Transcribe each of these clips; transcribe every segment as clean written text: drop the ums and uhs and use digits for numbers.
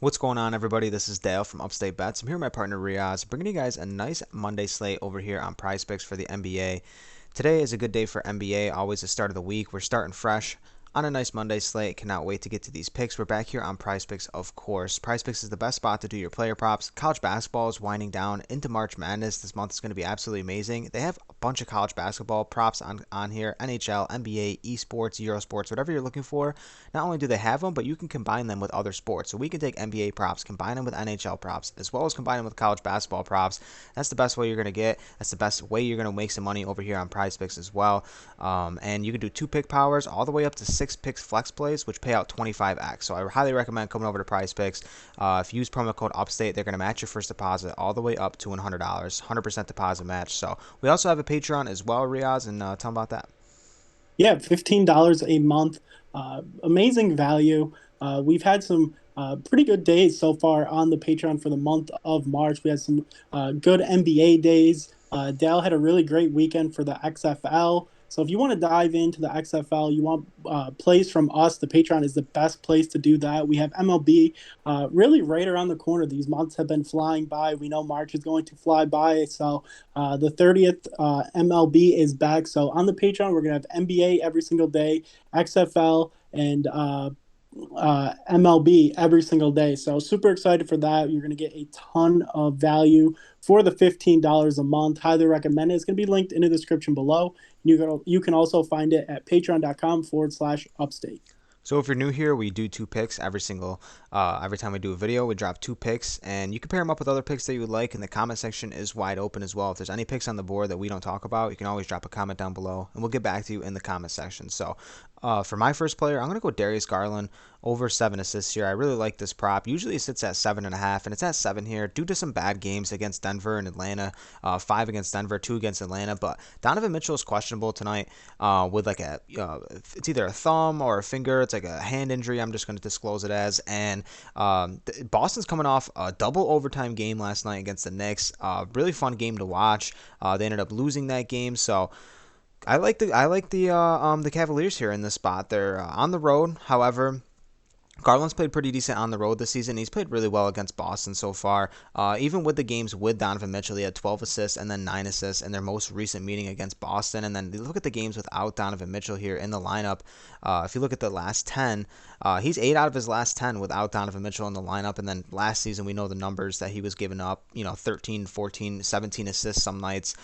What's going on, everybody? This is Dale from Upstate Bets. I'm here with my partner Reoz, bringing you guys a nice Monday slate over here on Prize Picks for the NBA. Today is a good day for NBA, always the start of the week. We're starting fresh on a nice Monday slate. Cannot wait to get to these picks. We're back here on Prize Picks, of course. Prize Picks is the best spot to do your player props. College basketball is winding down into March Madness. This month is going to be absolutely amazing. They have a bunch of college basketball props on here: NHL, NBA, esports, Eurosports, whatever you're looking for. Not only do they have them, but you can combine them with other sports. So we can take NBA props, combine them with NHL props, as well as combine them with college basketball props. That's the best way you're going to get. That's the best way you're going to make some money over here on Prize Picks as well. And you can do 2 pick powers all the way up to 6 picks flex plays, which pay out 25x. So I highly recommend coming over to Prize Picks. If you use promo code UPSTATE, they're going to match your first deposit all the way up to $100. 100% deposit match. So we also have a Patreon as well, Riaz, and tell them about that. Yeah, $15 a month. Amazing value. We've had some pretty good days so far on the Patreon for the month of March. We had some good NBA days. Dal had a really great weekend for the XFL. So if you want to dive into the XFL, you want plays from us, the Patreon is the best place to do that. We have MLB really right around the corner. These months have been flying by. We know March is going to fly by. So the 30th MLB is back. So on the Patreon, we're going to have NBA every single day, XFL, and MLB every single day. So super excited for that. You're going to get a ton of value for the $15 a month. Highly recommend it. It's going to be linked in the description below. You can also find it at patreon.com/upstate. So if you're new here, we do 2 picks every time we do a video. We drop 2 picks, and you can pair them up with other picks that you would like. And the comment section is wide open as well. If there's any picks on the board that we don't talk about, you can always drop a comment down below, and we'll get back to you in the comment section. So for my first player, I'm going to go Darius Garland over 7 assists here. I really like this prop. Usually it sits at 7.5, and it's at 7 here due to some bad games against Denver and Atlanta. 5 against Denver, 2 against Atlanta. But Donovan Mitchell is questionable tonight with like it's either a thumb or a finger. It's like a hand injury. I'm just going to disclose it as. And Boston's coming off a double overtime game last night against the Knicks. Really fun game to watch. They ended up losing that game, so I like the Cavaliers here in this spot. They're on the road, however. Garland's played pretty decent on the road this season. He's played really well against Boston so far. Even with the games with Donovan Mitchell, he had 12 assists and then 9 assists in their most recent meeting against Boston. And then look at the games without Donovan Mitchell here in the lineup. If you look at the last 10, he's 8 out of his last 10 without Donovan Mitchell in the lineup. And then last season, we know the numbers that he was giving up, 13, 14, 17 assists some nights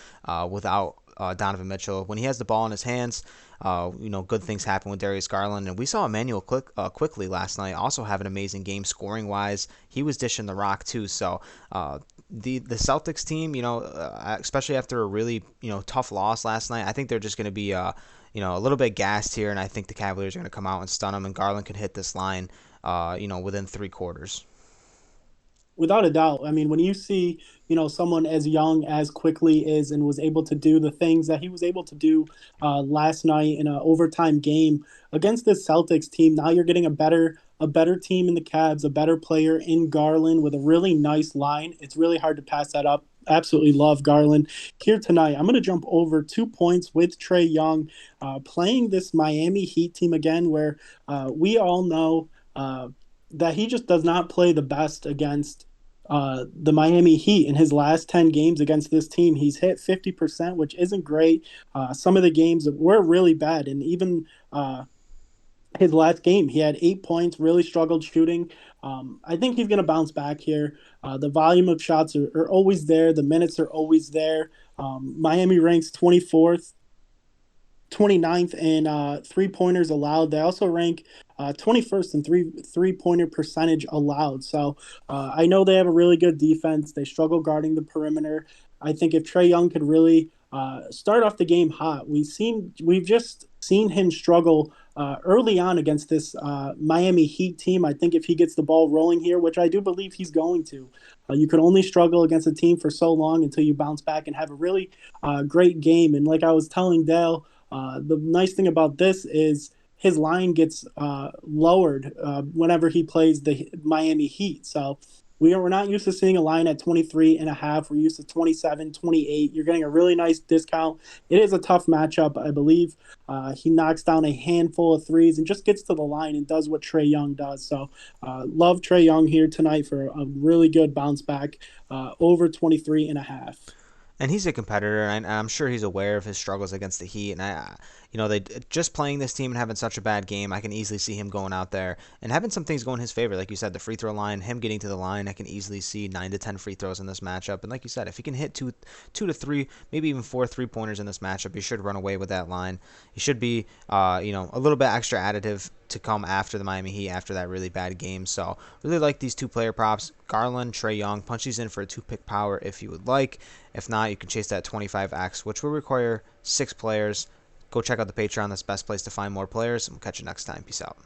without Donovan Mitchell. When he has the ball in his hands, good things happen with Darius Garland. And we saw Emmanuel quickly last night also have an amazing game scoring wise. He was dishing the rock too. So the Celtics team, especially after a really tough loss last night, I think they're just going to be a little bit gassed here, and I think the Cavaliers are going to come out and stun them. And Garland could hit this line, within 3 quarters. Without a doubt. I mean, when you see, someone as young as quickly is and was able to do the things that he was able to do last night in an overtime game against this Celtics team, now you're getting a better team in the Cavs, a better player in Garland with a really nice line. It's really hard to pass that up. Absolutely love Garland here tonight. I'm going to jump over 2 points with Trey Young playing this Miami Heat team again, where we all know that he just does not play the best against the Miami Heat. In his last 10 games against this team, he's hit 50%, which isn't great. Some of the games were really bad, and even his last game, he had 8 points, really struggled shooting. I think he's going to bounce back here. The volume of shots are always there. The minutes are always there. Miami ranks 24th 29th in three-pointers allowed. They also rank 21st in three-pointer percentage allowed. So I know they have a really good defense. They struggle guarding the perimeter. I think if Trey Young could really start off the game hot, we've just seen him struggle early on against this Miami Heat team. I think if he gets the ball rolling here, which I do believe he's going to, you could only struggle against a team for so long until you bounce back and have a really great game. And like I was telling Dale, the nice thing about this is his line gets lowered whenever he plays the Miami Heat. So We're not used to seeing a line at 23 and a half. We're used to 27, 28. You're getting a really nice discount. It is a tough matchup, I believe. He knocks down a handful of threes and just gets to the line and does what Trey Young does. So love Trey Young here tonight for a really good bounce back over 23 and a half. And he's a competitor, and I'm sure he's aware of his struggles against the Heat. And they just playing this team and having such a bad game, I can easily see him going out there and having some things go in his favor. Like you said, the free throw line, him getting to the line, I can easily see 9 to 10 free throws in this matchup. And like you said, if he can hit two to three, maybe even 4 3-pointers in this matchup, he should run away with that line. He should be, a little bit extra additive to come after the Miami Heat after that really bad game. So really like these two player props. Garland, Trey Young, punch these in for a 2-pick power if you would like. If not, you can chase that 25x, which will require 6 players. Go check out the Patreon. That's the best place to find more players. And we'll catch you next time. Peace out.